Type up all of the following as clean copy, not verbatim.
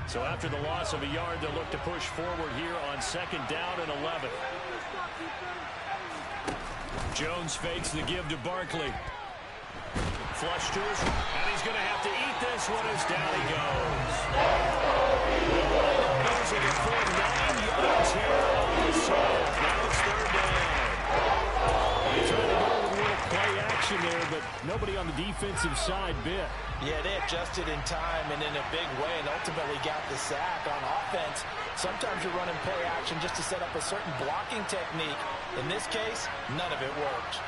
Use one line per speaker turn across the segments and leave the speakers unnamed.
So after the loss of a yard, they'll look to push forward here on 2nd down and 11. Jones fakes the give to Barkley. Flush to his, and he's going to have to eat this one as down he goes. Losing it for 9 yards here on the side. Now it's 3rd down. They try to go with a little play action there, but nobody on the defensive side bit.
Yeah, they adjusted in time and in a big way and ultimately got the sack. On offense, sometimes you're running play action just to set up a certain blocking technique. In this case, none of it worked.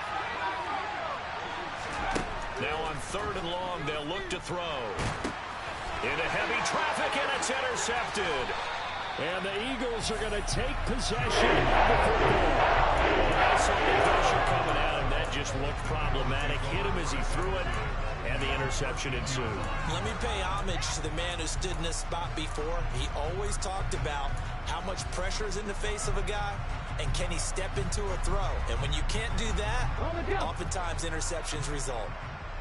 Now on 3rd and long, they'll look to throw. Into heavy traffic, and it's intercepted. And the Eagles are going to take possession of the football. I saw the pressure coming at him. That just looked problematic. Hit him as he threw it, and the interception ensued.
Let me pay homage to the man who stood in this spot before. He always talked about how much pressure is in the face of a guy, and can he step into a throw. And when you can't do that, oftentimes interceptions result.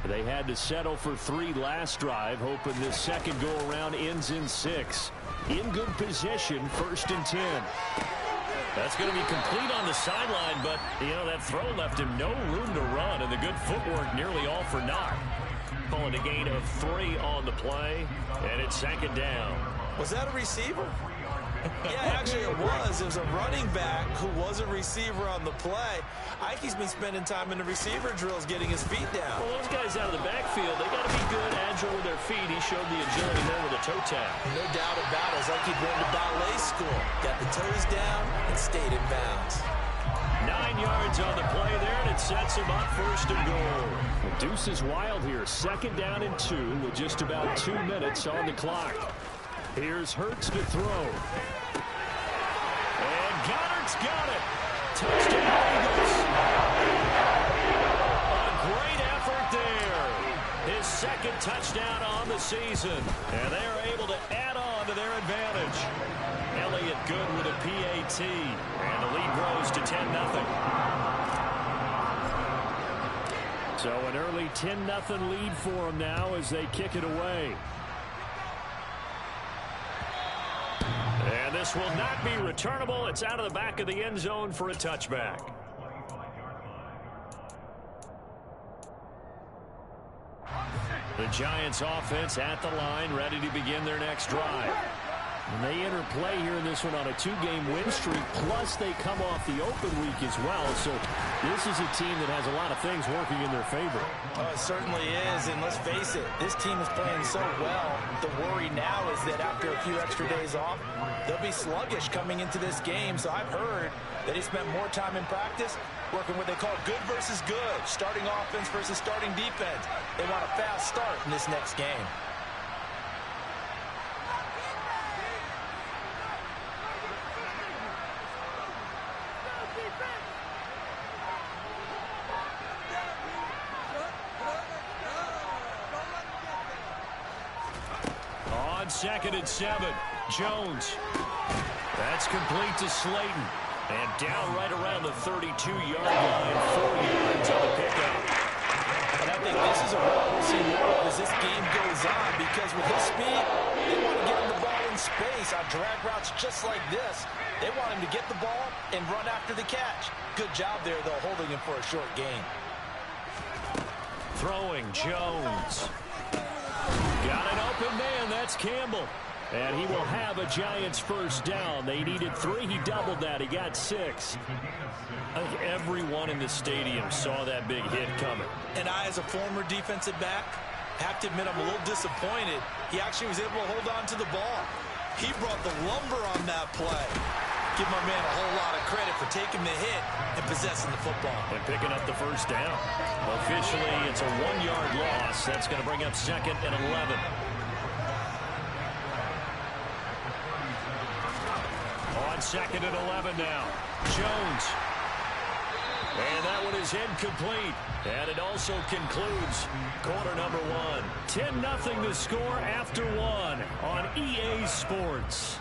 They had to settle for 3 last drive, hoping this second go-around ends in 6. In good position, 1st and 10. That's going to be complete on the sideline, but, you know, that throw left him no room to run, and the good footwork nearly all for naught. Calling a gain of 3 on the play, and it's 2nd down.
Was that a receiver? Yeah, actually it was. It was a running back who was a receiver on the play. Ikey's been spending time in the receiver drills getting his feet down.
Well, those guys out of the backfield, they got to be good, agile with their feet. He showed the agility there with a toe tap.
No doubt about it. It's like he'd went to ballet school. Got the toes down and stayed in bounds.
9 yards on the play there, and it sets him up 1st and goal. The deuce is wild here. 2nd down and 2 with just about 2 minutes on the clock. Here's Hurts to throw. And Goddard's got it. Touchdown, Eagles. A great effort there. His 2nd touchdown on the season. And they are able to add on to their advantage. Elliott good with a PAT. And the lead grows to 10-0. So an early 10-0 lead for them now as they kick it away. And this will not be returnable. It's out of the back of the end zone for a touchback. The Giants offense at the line, ready to begin their next drive. And they enter play here in this one on a 2-game win streak, plus they come off the open week as well. So this is a team that has a lot of things working in their favor.
Oh, it certainly is, and let's face it, this team is playing so well. The worry now is that after a few extra days off, they'll be sluggish coming into this game. So I've heard that he spent more time in practice working what they call good versus good, starting offense versus starting defense. They want a fast start in this next game.
On 2nd and 7, Jones. That's complete to Slayton. And down right around the 32-yard line, 4 yards on the pickup.
And I think this is a role we'll see more of as this game goes on, because with his speed, they want to get him the ball in space on drag routes just like this. They want him to get the ball and run after the catch. Good job there, though, holding him for a short gain.
Throwing, Jones. Got an open man, that's Campbell. And he will have a Giants 1st down. They needed 3, he doubled that, he got 6. I think everyone in the stadium saw that big hit coming.
And I, as a former defensive back, have to admit I'm a little disappointed. He actually was able to hold on to the ball. He brought the lumber on that play. Give my man a whole lot of credit for taking the hit and possessing the football.
And picking up the 1st down. Officially, it's a 1-yard loss. That's going to bring up 2nd and 11. On 2nd and 11 now. Jones. And that one is incomplete. And it also concludes quarter number 1. 10-0 the score after 1 on EA Sports.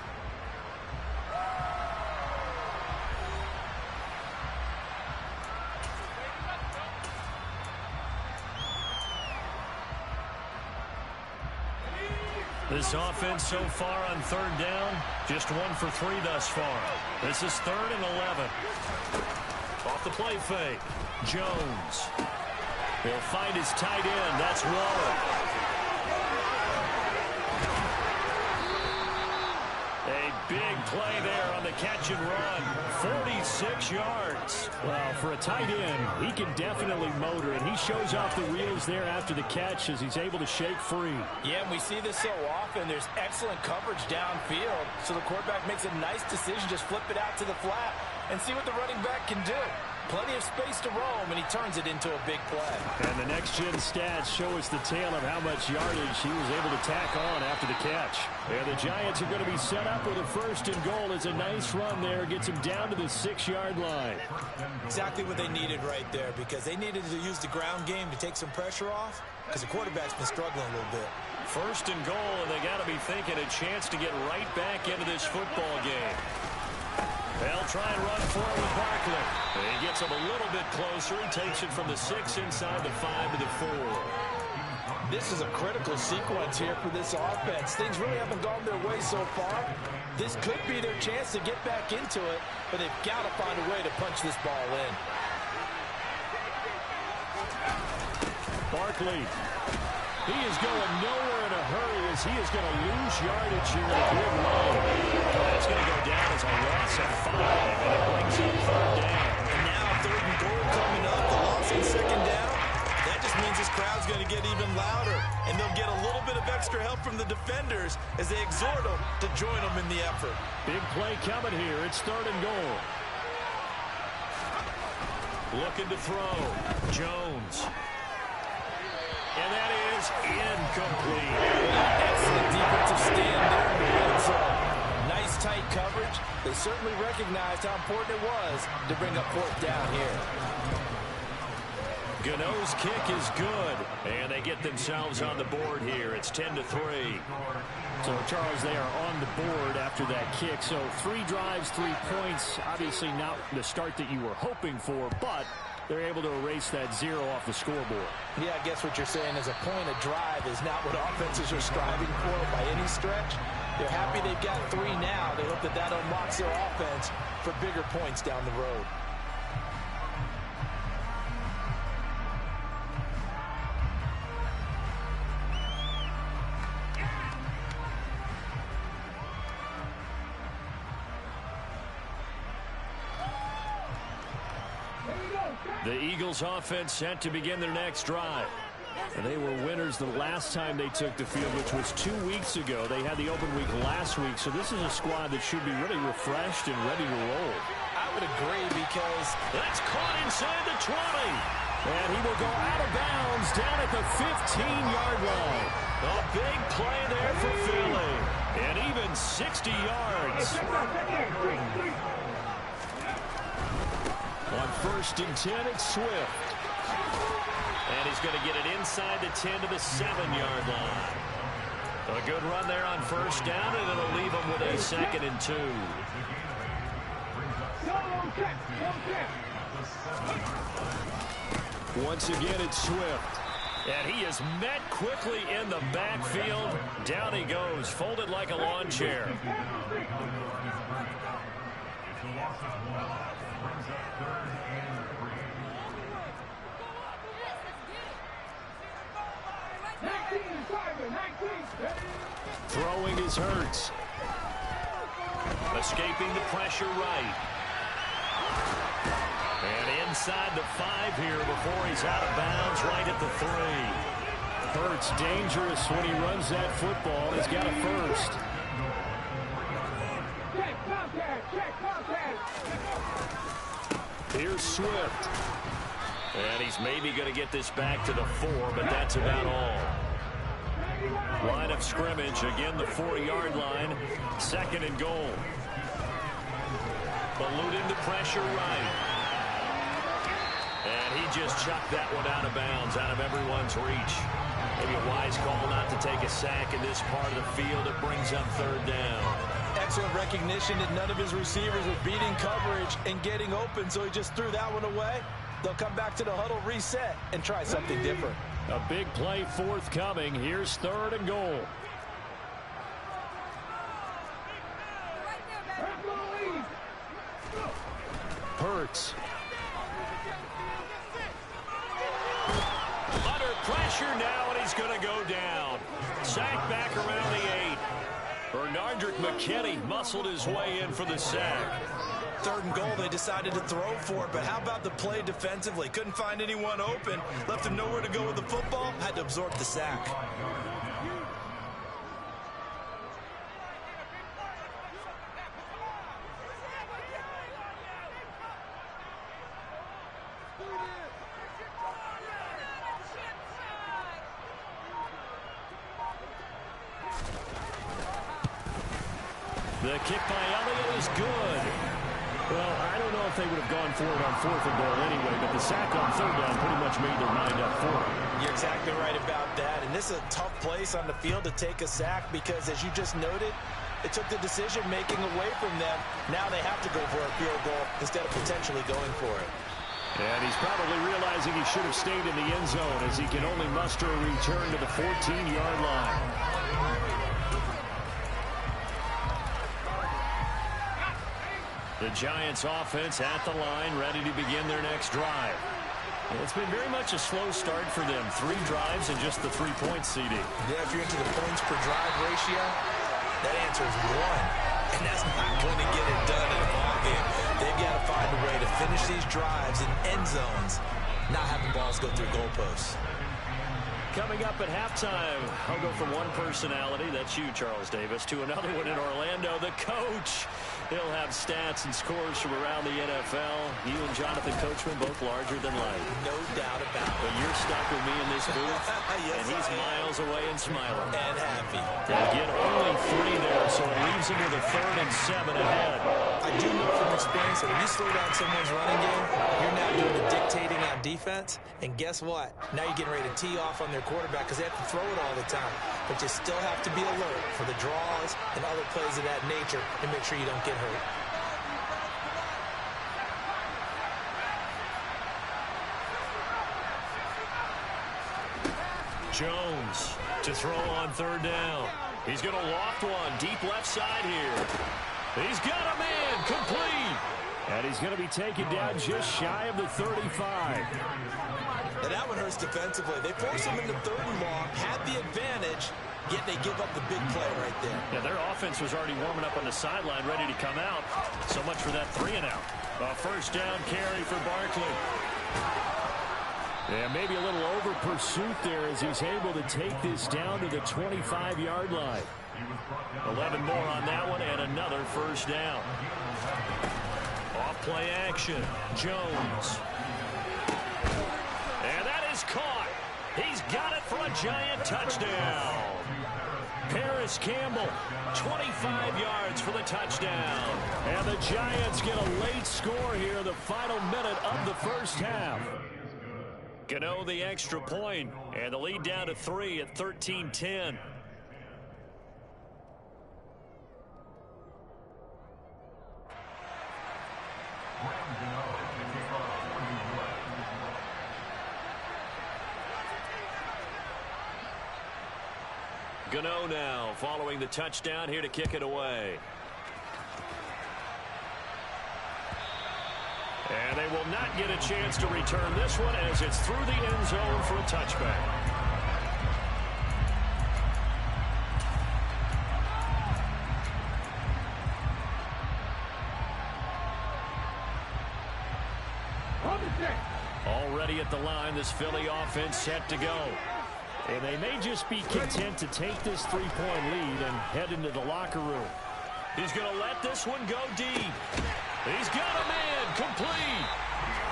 This offense so far on third down, just 1 for 3 thus far. This is 3rd and 11. Off the play fake. Jones. He'll find his tight end. That's Waller. A big play there on the catch and run. 46 yards. Well, for a tight end, he can definitely motor it. He shows off the reels there after the catch as he's able to shake free.
Yeah, and we see this so often. There's excellent coverage downfield. So the quarterback makes a nice decision. Just flip it out to the flat and see what the running back can do. Plenty of space to roam, and he turns it into a big play.
And the next-gen stats show us the tale of how much yardage he was able to tack on after the catch. And the Giants are going to be set up with a 1st and goal. It's a nice run there. Gets him down to the 6-yard line.
Exactly what they needed right there, because they needed to use the ground game to take some pressure off, because the quarterback's been struggling a little bit.
1st and goal, and they got to be thinking a chance to get right back into this football game. They'll try and run forward with Barkley. He gets him a little bit closer. He takes it from the 6 inside the 5 to the 4.
This is a critical sequence here for this offense. Things really haven't gone their way so far. This could be their chance to get back into it, but they've got to find a way to punch this ball in.
Barkley. He is going nowhere in a hurry as he is going to lose yardage here in a big low. That's going to go down as a loss of 5, and it brings up 3rd down.
And now 3rd and goal coming up, the loss on 2nd down. That just means this crowd's going to get even louder, and they'll get a little bit of extra help from the defenders as they exhort them to join them in the effort.
Big play coming here. It's 3rd and goal. Looking to throw. Jones. And that is incomplete.
Excellent defensive stand there in the red zone. Nice tight coverage. They certainly recognized how important it was to bring up 4th down here.
Gano's kick is good, and they get themselves on the board here. It's 10-3. So, Charles, they are on the board after that kick. So 3 drives, 3 points. Obviously not the start that you were hoping for, but they're able to erase that 0 off the scoreboard.
Yeah, I guess what you're saying is a point of drive is not what offenses are striving for by any stretch. They're happy they've got 3 now. They hope that that unlocks their offense for bigger points down the road.
The Eagles offense set to begin their next drive. And they were winners the last time they took the field, which was 2 weeks ago. They had the open week last week, so this is a squad that should be really refreshed and ready to roll.
I would agree because
that's caught inside the 20. And he will go out of bounds down at the 15-yard line. A big play there for Philly. And even 60 yards. On 1st and 10, it's Swift. And he's going to get it inside the 10 to the 7-yard line. A good run there on 1st down, and it'll leave him with a 2nd and 2. Once again, it's Swift. And he is met quickly in the backfield. Down he goes, folded like a lawn chair. Throwing is Hurts. Escaping the pressure right. And inside the 5 here before he's out of bounds right at the 3. Hurts dangerous when he runs that football. He's got a 1st. Here's Swift. And he's maybe going to get this back to the 4, but that's about all. Line of scrimmage, again the 4-yard line. 2nd and goal. Eluding the pressure right. And he just chucked that one out of bounds, out of everyone's reach. Maybe a wise call not to take a sack in this part of the field. It brings up 3rd down.
Excellent recognition that none of his receivers were beating coverage and getting open, so he just threw that one away. They'll come back to the huddle, reset, and try something different.
A big play forthcoming. Here's 3rd and goal. hurts. Under pressure now, and he's going to go down. Sack back around the 8. Bernardrick McKinney muscled his way in for the sack.
3rd and goal, they decided to throw for it, but how about the play defensively? Couldn't find anyone open, left him nowhere to go with the football, had to absorb the sack.
The kick by Elliott is good. Well, I don't know if they would have gone for it on 4th and goal anyway, but the sack on 3rd down pretty much made their mind up for it.
You're exactly right about that, and this is a tough place on the field to take a sack because, as you just noted, it took the decision-making away from them. Now they have to go for a field goal instead of potentially going for it.
And he's probably realizing he should have stayed in the end zone as he can only muster a return to the 14-yard line. The Giants offense at the line, ready to begin their next drive. It's been very much a slow start for them. 3 drives and just the 3 points, CD.
Yeah, if you're into the points per drive ratio, that answer is 1. And that's not going to get it done in a ball game. They've got to find a way to finish these drives in end zones, not having balls go through goalposts.
Coming up at halftime, I'll go from one personality, that's you, Charles Davis, to another one in Orlando, the coach. He'll have stats and scores from around the NFL. You and Jonathan Coachman both larger than life.
No doubt about it.
But you're stuck with me in this booth,
yes,
and he's miles away and smiling.
And happy.
Again, only 3 there, so it leaves him with a 3rd and 7 ahead.
I do know from experience that when you slow down someone's running game, you're now doing the dictating on defense. And guess what? Now you're getting ready to tee off on their quarterback because they have to throw it all the time. But you still have to be alert for the draws and other plays of that nature and make sure you don't get hurt.
Jones to throw on 3rd down. He's going to loft one deep left side here. He's got a man complete. And he's going to be taken down just shy of the 35.
And that one hurts defensively. They force him into 3rd and long, had the advantage, yet they give up the big play right there.
Yeah, their offense was already warming up on the sideline, ready to come out. So much for that 3 and out. A 1st down carry for Barkley. Yeah, maybe a little over pursuit there as he's able to take this down to the 25-yard line. 11 more on that one and another 1st down. Off play action. Jones. And that is caught. He's got it for a giant touchdown. Paris Campbell, 25 yards for the touchdown. And the Giants get a late score here in the final minute of the 1st half. Gano the extra point, and the lead down to 3 at 13-10. Gano now following the touchdown here to kick it away. And they will not get a chance to return this one as it's through the end zone for a touchback. Already at the line, this Philly offense set to go. And they may just be content to take this 3-point lead and head into the locker room. He's going to let this one go deep. He's got a man complete.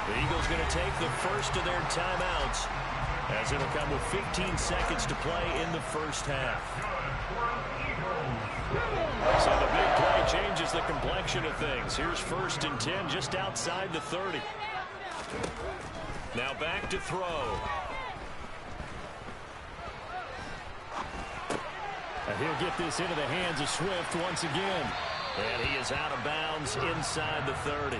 The Eagles going to take the first of their timeouts as it'll come with 15 seconds to play in the 1st half. So the big play changes the complexion of things. Here's 1st and 10 just outside the 30. Now back to throw. And he'll get this into the hands of Swift once again. And he is out of bounds inside the 30.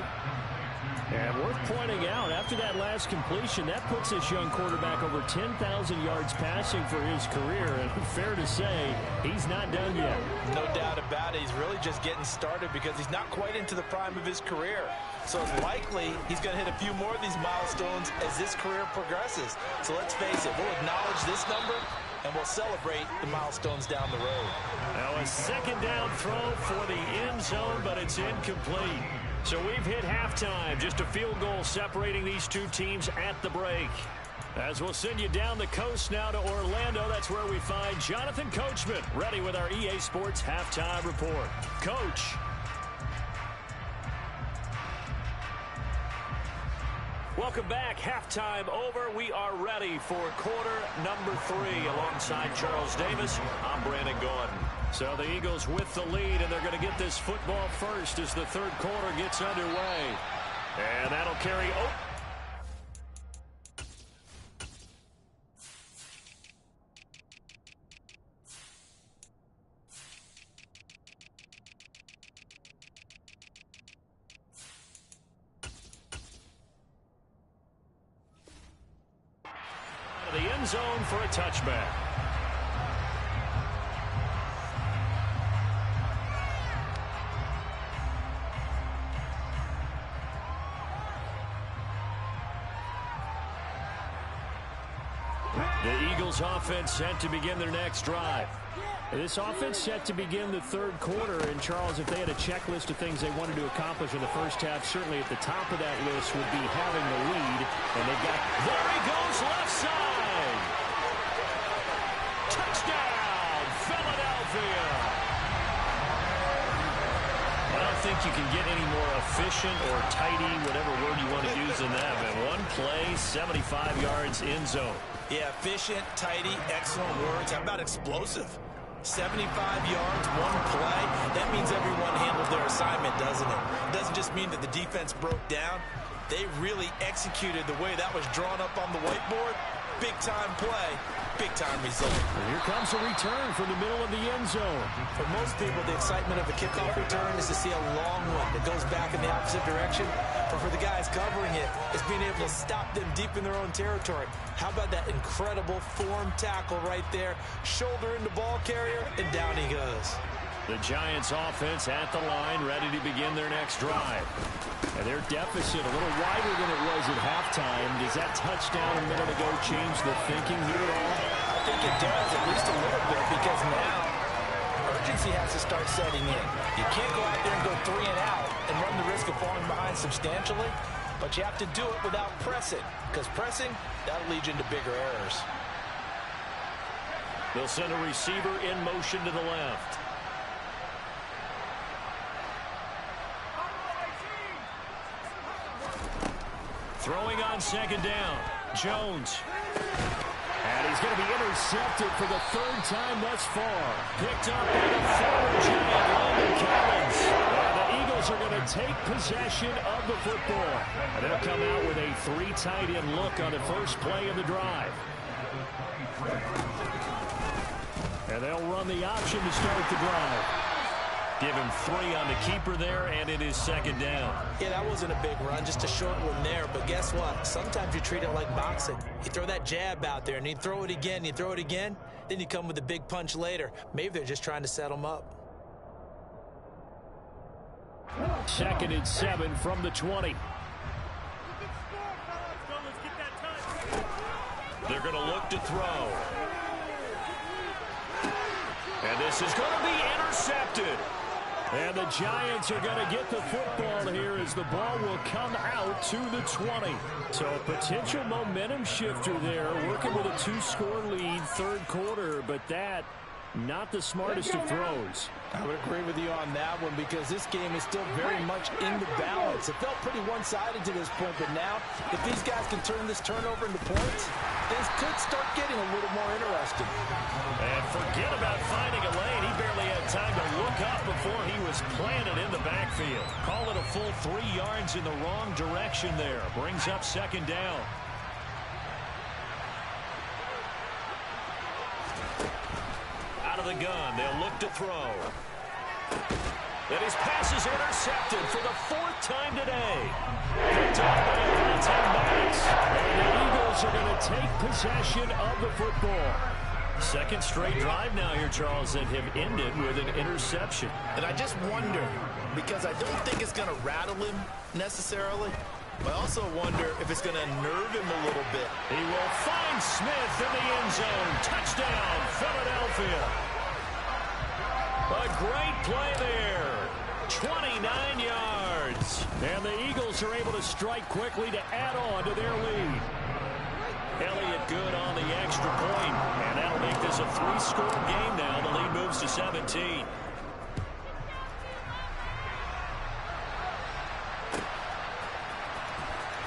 And worth pointing out, after that last completion, that puts this young quarterback over 10,000 yards passing for his career. And fair to say, he's not done yet.
No doubt about it. He's really just getting started because he's not quite into the prime of his career. So it's likely he's going to hit a few more of these milestones as this career progresses. So let's face it, we'll acknowledge this number and we'll celebrate the milestones down the road.
Now a second down throw for the end zone, but it's incomplete. So we've hit halftime. Just a field goal separating these two teams at the break. As we'll send you down the coast now to Orlando, that's where we find Jonathan Coachman, ready with our EA Sports Halftime Report. Coach. Welcome back. Halftime over. We are ready for quarter number 3. Alongside Charles Davis, I'm Brandon Gordon. So the Eagles with the lead, and they're going to get this football first as the third quarter gets underway. And that'll carry... the end zone for a touchback. The Eagles offense set to begin their next drive. This offense set to begin the third quarter. And, Charles, if they had a checklist of things they wanted to accomplish in the first half, certainly at the top of that list would be having the lead. And they've got... There he goes, left side! Touchdown, Philadelphia! I don't think you can get any more efficient or tidy, whatever word you want to use in that. Man, one play, 75 yards, end zone.
Yeah, efficient, tidy, excellent words. How about explosive? 75 yards, one play. That means everyone handled their assignment, doesn't it? It doesn't just mean that the defense broke down. They really executed the way that was drawn up on the whiteboard. Big-time play, big-time result.
And here comes a return from the middle of the end zone.
For most people, the excitement of a kickoff return is to see a long one that goes back in the opposite direction. But for the guys covering it, it's being able to stop them deep in their own territory. How about that incredible form tackle right there? Shoulder in the ball carrier, and down he goes.
The Giants offense at the line, ready to begin their next drive. And their deficit a little wider than it was at halftime. Does that touchdown a minute ago change the thinking here at all?
I think it does, at least a little bit, because now urgency has to start setting in. You can't go out there and go 3 and out and run the risk of falling behind substantially, but you have to do it without pressing, because pressing, that'll lead you into bigger errors.
They'll send a receiver in motion to the left. Throwing on second down, Jones. And he's going to be intercepted for the third time thus far. Picked up by the former Giant, Landon Collins. And the Eagles are going to take possession of the football. And they'll come out with a 3 tight end look on the first play of the drive. And they'll run the option to start the drive. Give him 3 on the keeper there, and it is second down.
Yeah, that wasn't a big run, just a short one there. But guess what? Sometimes you treat it like boxing. You throw that jab out there, and you throw it again, you throw it again, then you come with a big punch later. Maybe they're just trying to set them up.
2nd and 7 from the 20. They're going to look to throw. And this is going to be intercepted. And the Giants are going to get the football here as the ball will come out to the 20. So a potential momentum shifter there, working with a 2-score lead, third quarter, but that not the smartest of throws.
I would agree with you on that one because this game is still very much in the balance. It felt pretty one-sided to this point, but now if these guys can turn this turnover into points, things could start getting a little more interesting.
And forget about finding a lane. He barely had time to look up before he was planted in the backfield. Call it a full 3 yards in the wrong direction there. Brings up second down. Out of the gun, they'll look to throw. And his pass is intercepted for the 4th time today. Picked up by Madden. And the Eagles are going to take possession of the football. Second straight drive now here, Charles, that have ended with an interception.
And I just wonder, because I don't think it's going to rattle him necessarily, but I also wonder if it's going to nerve him a little bit.
He will find Smith in the end zone. Touchdown, Philadelphia. A great play there. 29 yards. And the Eagles are able to strike quickly to add on to their lead. Elliott good on the extra point, and that'll make this a 3-score game now. The lead moves to 17.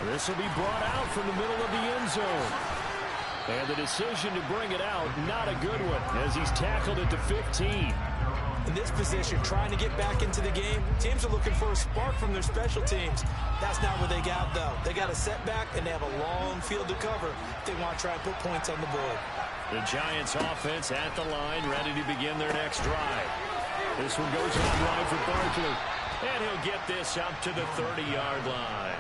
This will be brought out from the middle of the end zone. And the decision to bring it out, not a good one, as he's tackled it to 15.
In this position, trying to get back into the game, teams are looking for a spark from their special teams. That's not what they got, though. They got a setback, and they have a long field to cover if they want to try and put points on the board.
The Giants offense at the line, ready to begin their next drive. This one goes out wide for Barkley. And he'll get this up to the 30-yard line.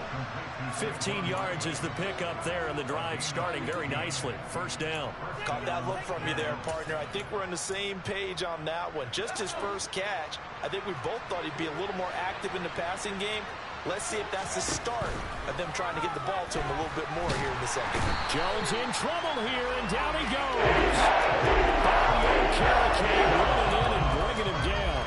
15 yards is the pickup there, and the drive starting very nicely. First down.
Caught that look from you there, partner. I think we're on the same page on that one. Just his first catch, I think we both thought he'd be a little more active in the passing game. Let's see if that's the start of them trying to get the ball to him a little bit more here in the second.
Jones in trouble here, and down he goes. Carrick running in and bringing him down.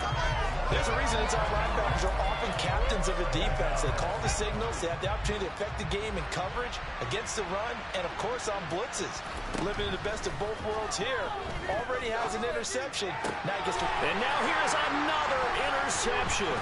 There's a reason inside linebackers are often captains of a defense. They call the signals. They have the opportunity to affect the game in coverage, against the run, and, of course, on blitzes. Living in the best of both worlds here. Already has an interception. Now he gets to...
And now here's another interception.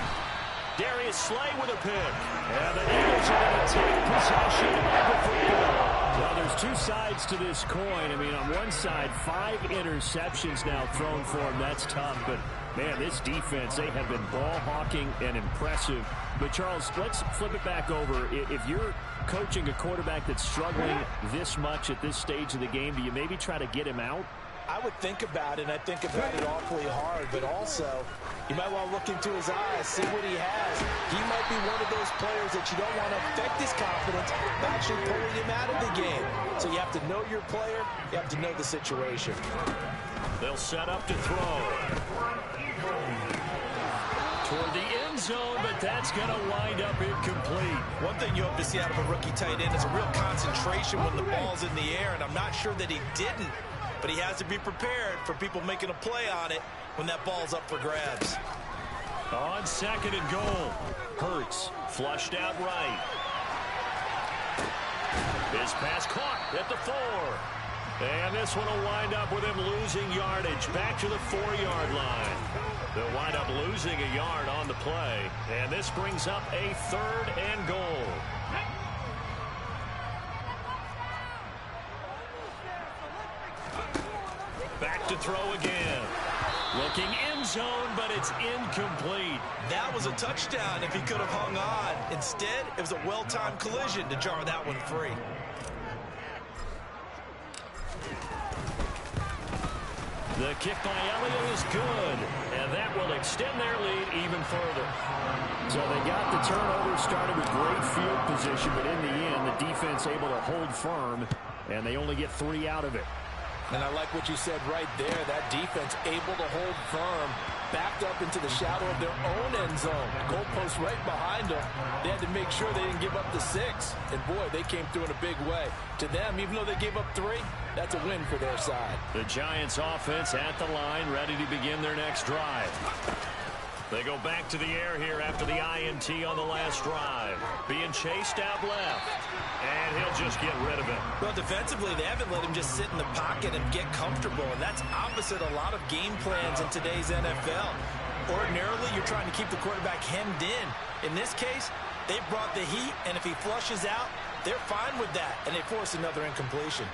Darius Slay with a pick. And the Eagles are going to take possession of the football. Well, there's two sides to this coin. I mean, on one side, 5 interceptions now thrown for him. That's tough, but... man, this defense, they have been ball hawking and impressive. But, Charles, let's flip it back over. If you're coaching a quarterback that's struggling this much at this stage of the game, do you maybe try to get him out?
I would think about it, and I think about it awfully hard. But also, you might want to look into his eyes, see what he has. He might be one of those players that you don't want to affect his confidence by actually pulling him out of the game. So you have to know your player. You have to know the situation.
They'll set up to throw. Toward the end zone, but that's going to wind up incomplete.
One thing you hope to see out of a rookie tight end is a real concentration when the ball's in the air, and I'm not sure that he didn't, but he has to be prepared for people making a play on it when that ball's up for grabs.
On second and goal, Hurts flushed out right. His pass caught at the 4. And this one will wind up with him losing yardage back to the 4-yard line. They'll wind up losing a yard on the play. And this brings up a 3rd and goal. Back to throw again. Looking end zone, but it's incomplete.
That was a touchdown if he could have hung on. Instead, it was a well-timed collision to jar that one free.
The kick by Elliott is good, and that will extend their lead even further. So they got the turnover, started with great field position, but in the end, the defense able to hold firm, and they only get 3 out of it.
And I like what you said right there. That defense able to hold firm, backed up into the shadow of their own end zone. Goalpost right behind them. They had to make sure they didn't give up the 6. And, boy, they came through in a big way. To them, even though they gave up 3, that's a win for their side.
The Giants offense at the line, ready to begin their next drive. They go back to the air here after the INT on the last drive. Being chased out left. And he'll just get rid of it.
Well, defensively, they haven't let him just sit in the pocket and get comfortable. And that's opposite a lot of game plans in today's NFL. Ordinarily, you're trying to keep the quarterback hemmed in. In this case, they brought the heat, and if he flushes out, they're fine with that. And they force another incompletion.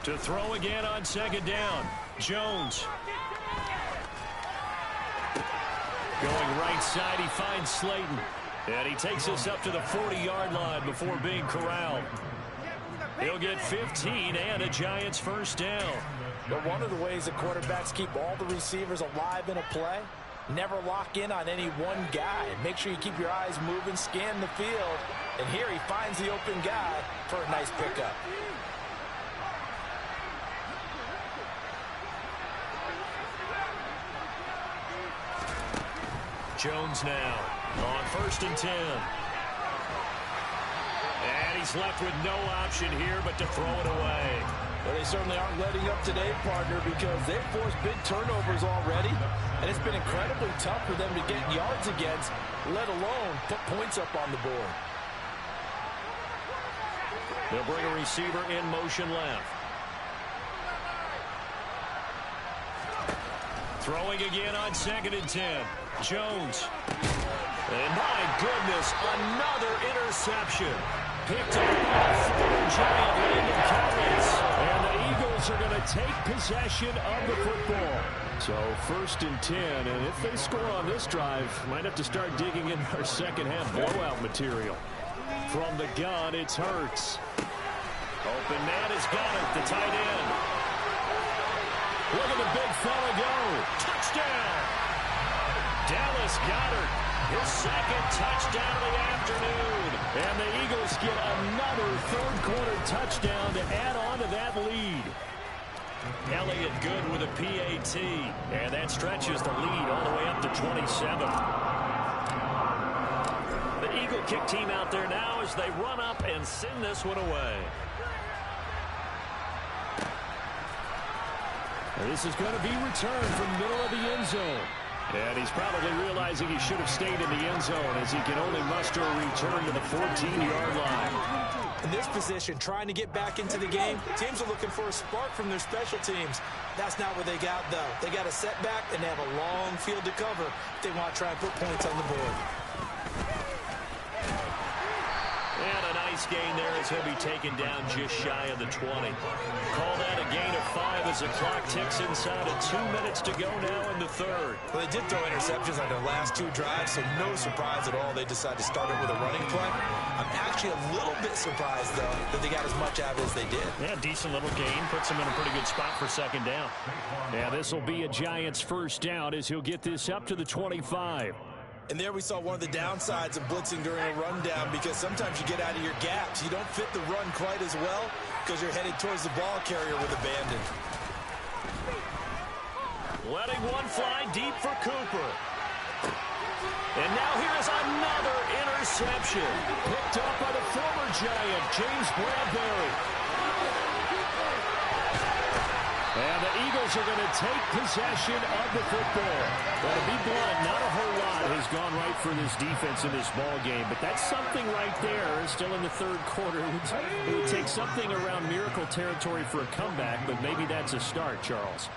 To throw again on second down. Jones. Going right side, he finds Slayton. And he takes us up to the 40-yard line before being corralled. He'll get 15 and a Giants first down.
But one of the ways the quarterbacks keep all the receivers alive in a play, never lock in on any one guy. Make sure you keep your eyes moving, scan the field. And here he finds the open guy for a nice pickup.
Jones now on 1st and 10. And he's left with no option here but to throw it away.
Well, they certainly aren't letting up today, partner, because they've forced big turnovers already. And it's been incredibly tough for them to get yards against, let alone put points up on the board.
They'll bring a receiver in motion left. Throwing again on 2nd and 10. Jones. And my goodness, another interception. Picked up by the former Giant Landon Collins. And the Eagles are going to take possession of the football. So 1st and 10, and if they score on this drive, might have to start digging in our second half blowout material. From the gun, it's Hurts. Open man has got it, the tight end. Look at the big fella go. Touchdown. Dallas Goedert, his second touchdown of the afternoon. And the Eagles get another third-quarter touchdown to add on to that lead. Elliott good with a PAT. And that stretches the lead all the way up to 27. The Eagle kick team out there now as they run up and send this one away. This is going to be returned from the middle of the end zone. And he's probably realizing he should have stayed in the end zone as he can only muster a return to the 14-yard line.
In this position, trying to get back into the game, teams are looking for a spark from their special teams. That's not what they got, though. They got a setback, and they have a long field to cover if they want to try and put points on the board.
And a nice gain there as he'll be taken down just shy of the 20. Call that a gain of 5 as the clock ticks inside of 2 minutes to go now in the third.
Well, they did throw interceptions on their last 2 drives, so no surprise at all they decided to start it with a running play. I'm actually a little bit surprised, though, that they got as much out of it as they did.
Yeah, decent little gain. Puts them in a pretty good spot for second down. Yeah, this will be a Giants first down as he'll get this up to the 25.
And there we saw one of the downsides of blitzing during a rundown, because sometimes you get out of your gaps. You don't fit the run quite as well because you're headed towards the ball carrier with abandon.
Letting one fly deep for Cooper. And now here's another interception. Picked up by the former Giant, James Bradbury. And the Eagles are going to take possession of the football. Well, to be blunt, not a whole lot has gone right for this defense in this ball game, but that's something right there. Still in the third quarter. It would take something around miracle territory for a comeback, but maybe that's a start, Charles.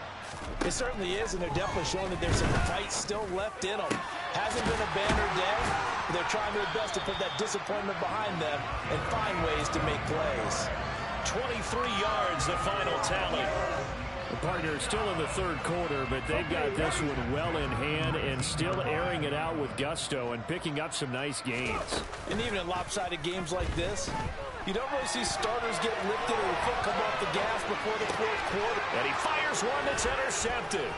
It certainly is, and they're definitely showing that there's some fight still left in them. Hasn't been a banner day, but they're trying their best to put that disappointment behind them and find ways to make plays.
23 yards, the final tally. The partner is still in the third quarter, but they've got this one well in hand and still airing it out with gusto and picking up some nice gains.
And even in lopsided games like this, you don't really see starters get lifted or the foot come off the gas before the fourth quarter.
And he fires one that's intercepted.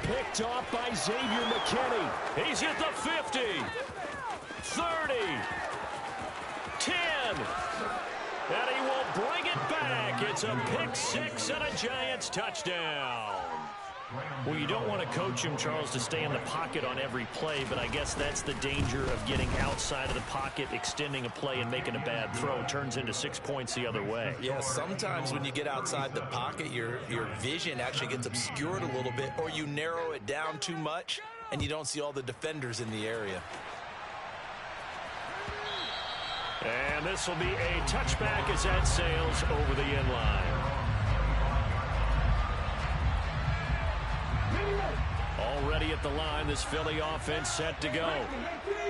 Picked off by Xavier McKinney. He's hit the 50, 30, 10. And he will bring it back. It's a pick six and a Giants touchdown. Well, you don't want to coach him, Charles, to stay in the pocket on every play, but I guess that's the danger of getting outside of the pocket, extending a play, and making a bad throw. Turns into 6 points the other way.
Yeah, sometimes when you get outside the pocket, your vision actually gets obscured a little bit, or you narrow it down too much, and you don't see all the defenders in the area.
And this will be a touchback as that sails over the end line. Already at the line, this Philly offense set to go.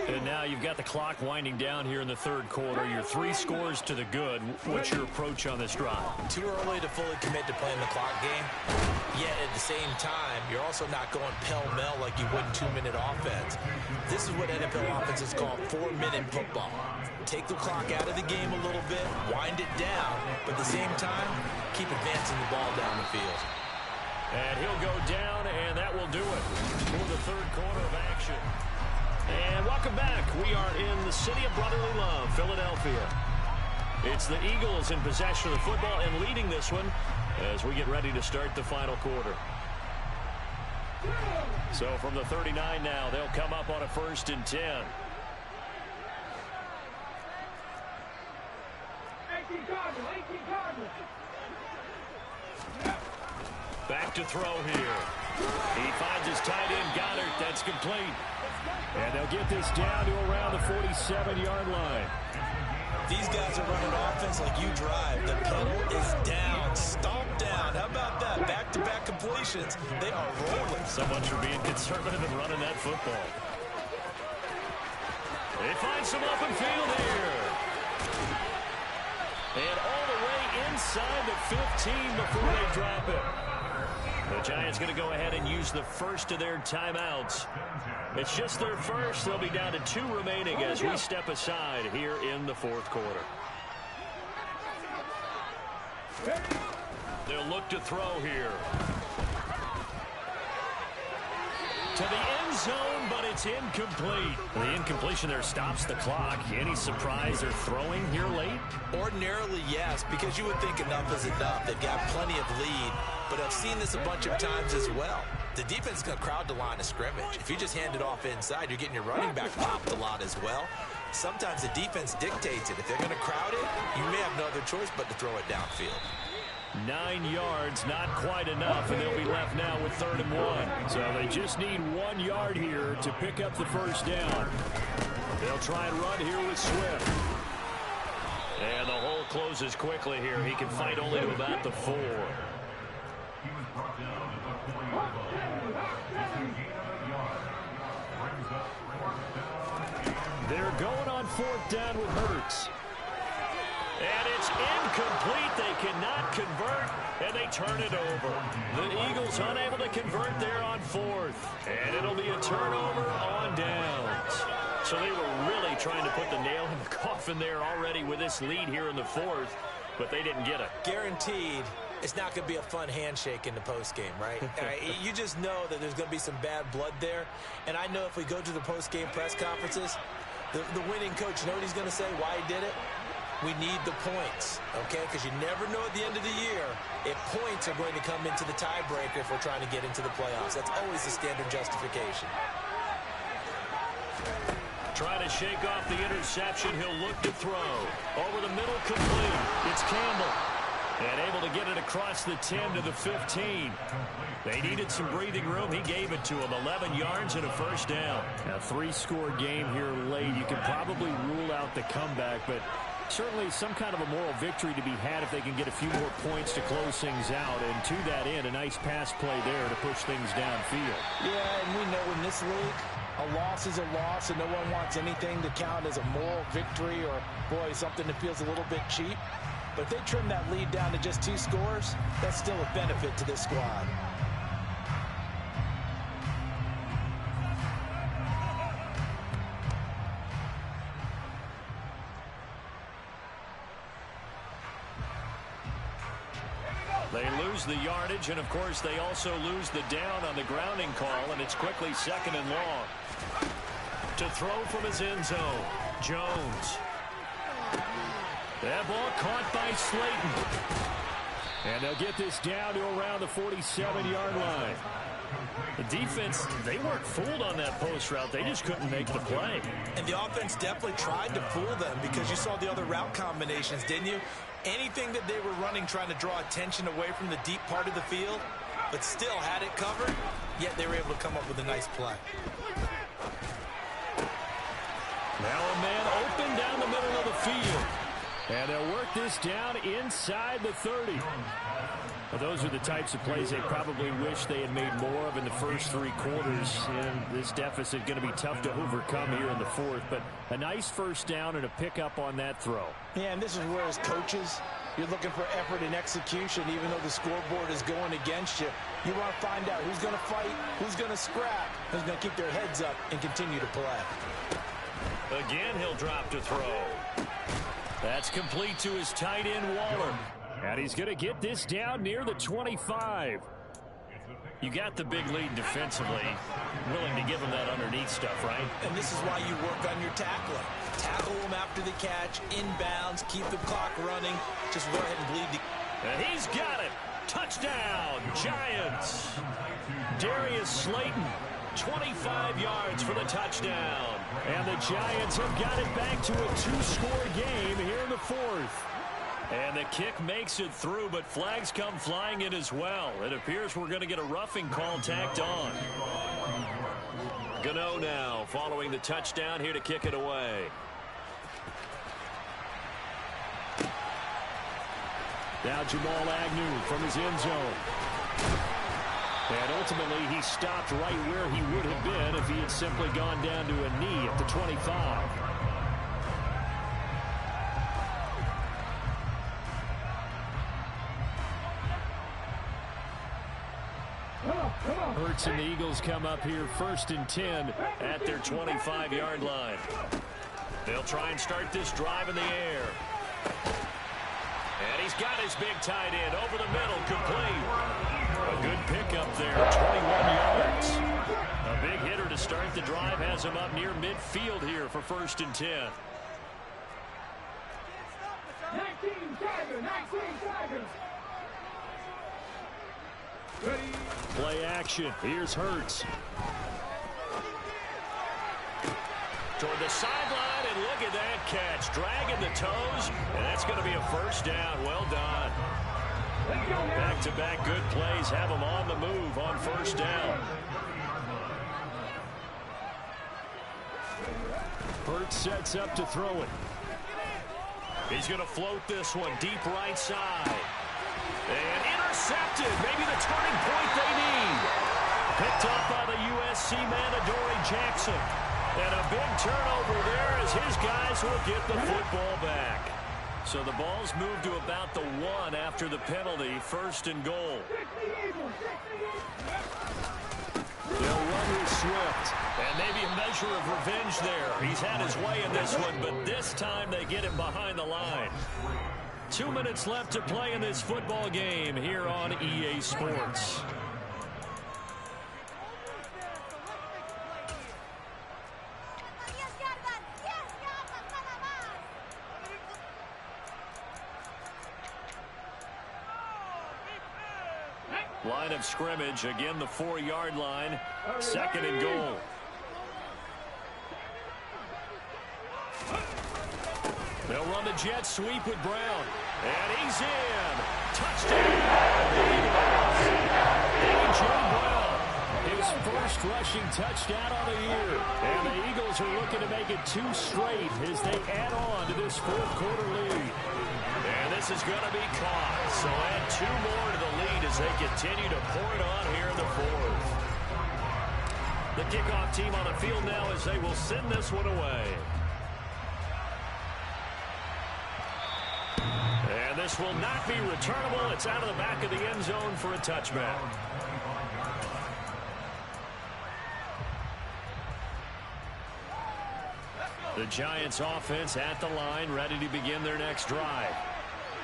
And now you've got the clock winding down here in the third quarter. Your 3 scores to the good. What's your approach on this drive?
Too early to fully commit to playing the clock game. Yet at the same time, you're also not going pell-mell like you would in 2-minute offense. This is what NFL offenses call 4-minute football. Take the clock out of the game a little bit, wind it down, but at the same time, keep advancing the ball down the field.
And he'll go down, and that will do it for the third quarter of action. And welcome back. We are in the city of brotherly love, Philadelphia. It's the Eagles in possession of the football and leading this one as we get ready to start the final quarter. So from the 39 now, they'll come up on a 1st and 10. Back to throw here. He finds his tight end, Goddard. That's complete. And they'll get this down to around the 47-yard line.
These guys are running offense like you drive. The pedal is down, stomp down. How about that? Back-to-back completions. They are rolling.
So much for being conservative and running that football. They find some open field here. And all the way inside the 15 before they drop it. The Giants going to go ahead and use the first of their timeouts. It's just their first. They'll be down to 2 remaining as we step aside here in the 4th quarter. They'll look to throw here. To the end zone, but it's incomplete. The incompletion there stops the clock. Any surprise they're throwing here late?
Ordinarily, yes, because you would think enough is enough. They've got plenty of lead, but I've seen this a bunch of times as well. The defense is going to crowd the line of scrimmage. If you just hand it off inside, you're getting your running back popped a lot as well. Sometimes the defense dictates it. If they're going to crowd it, you may have no other choice but to throw it downfield.
9 yards, not quite enough, and they'll be left now with 3rd and 1. So they just need 1 yard here to pick up the first down. They'll try and run here with Swift. And the hole closes quickly here. He can fight only to about the 4. They're going on 4th down with Hurts. And it's incomplete. They cannot convert, and they turn it over. The Eagles unable to convert there on 4th. And it'll be a turnover on downs. So they were really trying to put the nail in the coffin there already with this lead here in the 4th, but they didn't get it.
Guaranteed. It's not going to be a fun handshake in the postgame, right? You just know that there's going to be some bad blood there. And I know if we go to the postgame press conferences, the winning coach, you know what he's going to say, why he did it? We need the points, okay? Because you never know at the end of the year if points are going to come into the tiebreaker if we're trying to get into the playoffs. That's always the standard justification.
Trying to shake off the interception. He'll look to throw. Over the middle, complete. It's Campbell. And able to get it across the 10 to the 15. They needed some breathing room. He gave it to him. 11 yards and a first down. A 3-score game here late. You can probably rule out the comeback, but certainly some kind of a moral victory to be had if they can get a few more points to close things out. And to that end, a nice pass play there to push things downfield.
Yeah, and we know in this league, a loss is a loss, and no one wants anything to count as a moral victory or, boy, something that feels a little bit cheap. But if they trim that lead down to just 2 scores, that's still a benefit to this squad.
They lose the yardage, and, of course, they also lose the down on the grounding call, and it's quickly 2nd and long. To throw from his end zone, Jones. That ball caught by Slayton. And they'll get this down to around the 47-yard line. The defense, they weren't fooled on that post route. They just couldn't make the play.
And the offense definitely tried to fool them because you saw the other route combinations, didn't you? Anything that they were running trying to draw attention away from the deep part of the field, but still had it covered, yet they were able to come up with a nice play.
Now a man open down the middle of the field. And they'll work this down inside the 30. Well, those are the types of plays they probably wish they had made more of in the first 3 quarters. And this deficit going to be tough to overcome here in the 4th. But a nice first down and a pickup on that throw.
Yeah, and this is where as coaches, You're looking for effort and execution, even though the scoreboard is going against you. You want to find out who's going to fight, who's going to scrap, who's going to keep their heads up and continue to play.
Again, he'll drop to throw. That's complete to his tight end, Waller. And he's going to get this down near the 25. You got the big lead defensively. Willing to give him that underneath stuff, right?
And this is why you work on your tackling. Tackle him after the catch, inbounds, keep the clock running. Just go ahead and bleed.
And he's got it. Touchdown, Giants. Darius Slayton, 25 yards for the touchdown. And the Giants have got it back to a 2-score game here in the fourth. And the kick makes it through, but flags come flying in as well. It appears we're going to get a roughing call tacked on. Gano now following the touchdown here to kick it away. Now Jamal Agnew from his end zone. And ultimately he stopped right where he would have been if he had simply gone down to a knee at the 25. Hurts and the Eagles come up here 1st and 10 at their 25-yard line. They'll try and start this drive in the air. And he's got his big tight end over the middle, complete. A good pickup there, 21 yards. A big hitter to start the drive has him up near midfield here for 1st and 10.
19 Tigers. Ready.
Play action. Here's Hurts. Toward the sideline, and look at that catch. Dragging the toes, and that's going to be a 1st down. Well done. Back-to-back good plays have them on the move on 1st down. Hurts sets up to throw it. He's going to float this one deep right side. And intercepted. Maybe the turning point they need. Picked up by the USC man, Adoree Jackson. And a big turnover there as his guys will get the football back. So the ball's moved to about the 1 after the penalty. 1st and goal. They'll run with Swift. And maybe a measure of revenge there. He's had his way in this one, but this time they get him behind the line. 2 minutes left to play in this football game here on EA Sports. Line of scrimmage, again the 4-yard line, 2nd and goal. They'll run the jet sweep with Brown. And he's in. Touchdown. A.J. Brown, his 1st rushing touchdown on the year. And the Eagles are looking to make it 2 straight as they add on to this 4th quarter lead. And this is going to be caught. So add 2 more to the lead as they continue to pour it on here in the 4th. The kickoff team on the field now as they will send this one away. And this will not be returnable. It's out of the back of the end zone for a touchback. The Giants offense at the line, ready to begin their next drive.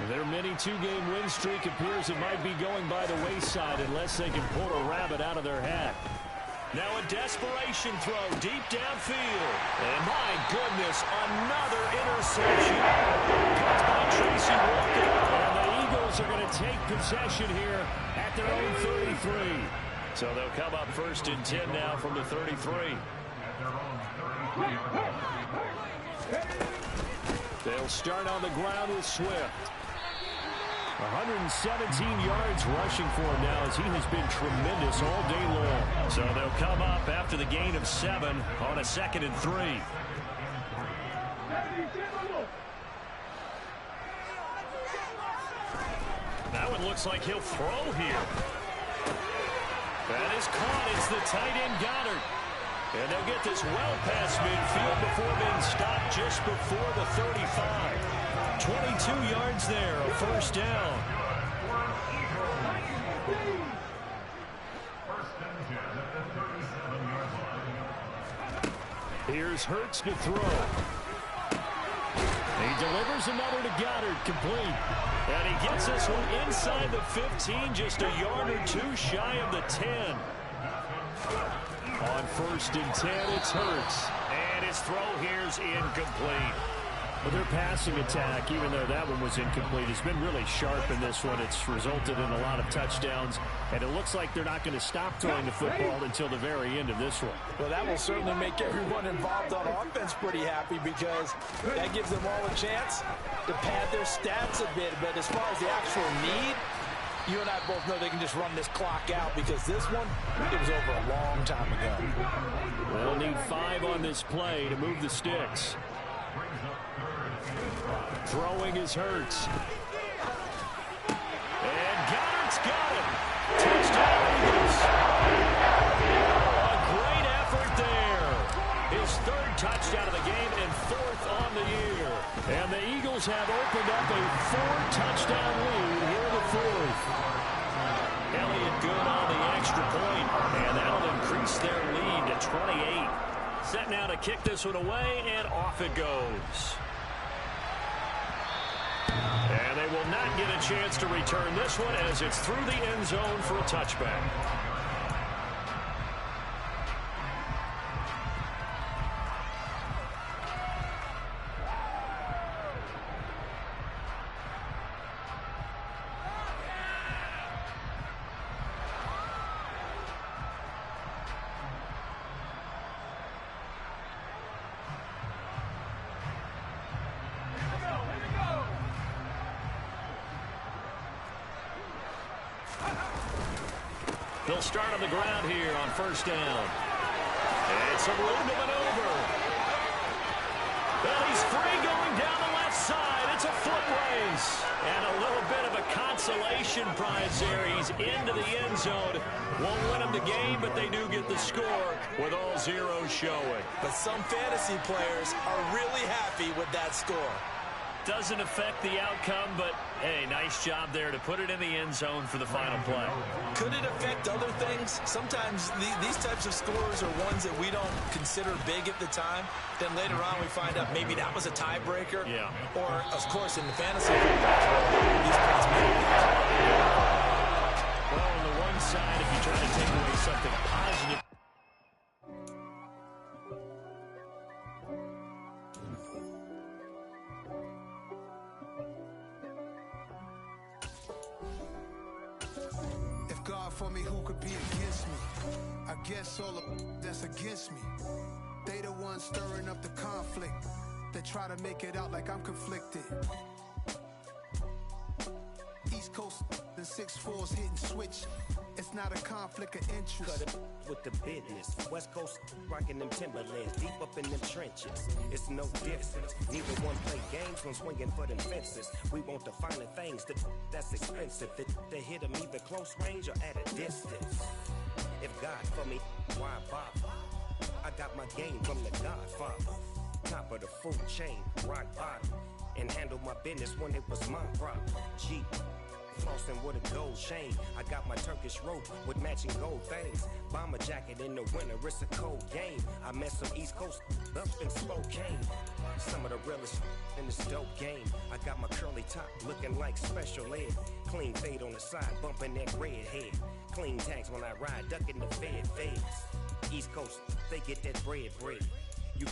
Their mini 2-game win streak appears it might be going by the wayside unless they can pull a rabbit out of their hat. Now a desperation throw deep downfield. And my goodness, another interception. Caught by Tracy Walker. And the Eagles are going to take possession here at their own 33. So they'll come up 1st and 10 now from the 33. They'll start on the ground with Swift. 117 yards rushing for him now as he has been tremendous all day long. So they'll come up after the gain of 7 on a 2nd and 3. That one looks like he'll throw here. That is caught. It's the tight end Goddard. And they'll get this well past midfield before being stopped just before the 35. 22 yards there, a first down. Here's Hurts to throw. He delivers another to Goddard, complete. And he gets this one inside the 15, just a yard or two shy of the 10. On 1st and 10, it's Hurts. And his throw here's incomplete. Well, their passing attack, even though that one was incomplete, has been really sharp in this one. It's resulted in a lot of touchdowns, and it looks like they're not going to stop throwing the football until the very end of this one.
Well, that will certainly make everyone involved on offense pretty happy, because that gives them all a chance to pad their stats a bit. But as far as the actual need, you and I both know they can just run this clock out, because this one, it was over a long time ago.
They'll need 5 on this play to move the sticks. Throwing is Hurts. And Goddard's got it. Touchdown Eagles. A great effort there. His 3rd touchdown of the game and 4th on the year. And the Eagles have opened up a 4-touchdown lead here in the 4th. Elliott good on the extra point, and that'll increase their lead to 28. Set now to kick this one away, and off it goes. And they will not get a chance to return this one, as it's through the end zone for a touchback. They'll start on the ground here on 1st down. And some room to maneuver. Well, he's free going down the left side. It's a foot race. And a little bit of a consolation prize there. He's into the end zone. Won't win them the game, but they do get the score with all zeros showing.
But some fantasy players are really happy with that score.
Doesn't affect the outcome, but, hey, nice job there to put it in the end zone for the final play.
Could it affect other things? Sometimes these types of scores are ones that we don't consider big at the time. Then later on we find out maybe that was a tiebreaker.
Yeah.
Or, of course, in the fantasy football, these plays may be.
Well, on the one side, if you try to take away something positive,
for me, who could be against me? I guess all of that's against me. They the ones stirring up the conflict. They try to make it out like I'm conflicted. East Coast and 6'4's hitting switch. It's not a conflict of interest.
Cut it with the business. West Coast rocking them Timberlands, deep up in them trenches. It's no difference. Neither one play games when swinging for them fences. We want the finer things that's expensive. They hit them either close range or at a distance. If God for me, why bother? I got my game from the Godfather. Top of the food chain, rock bottom. And handle my business when it was my problem. G. Flossing with a gold chain. I got my Turkish rope with matching gold things. Bomber jacket in the winter, it's a cold game. I met some East Coast up in Spokane. Some of the realest in this dope game. I got my curly top looking like special ed. Clean fade on the side, bumping that red head. Clean tags when I ride, ducking the feds. East Coast, they get that bread. You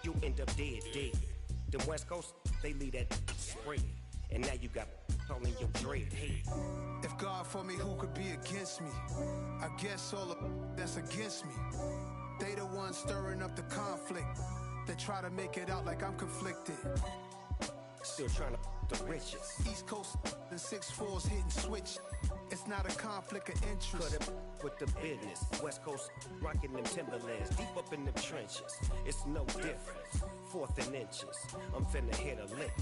you end up dead. Them West Coast, they leave that spread. And now you got all in your dread head.
If God for me, who could be against me? I guess all of that's against me. They the ones stirring up the conflict. They try to make it out like I'm conflicted.
Still trying to the riches.
East Coast and 6'4's hitting switch. It's not a conflict of interest.
Cut it with the business. West Coast rocking them Timberlands, deep up in them trenches. It's no difference. 4th and inches. I'm finna hit a lick.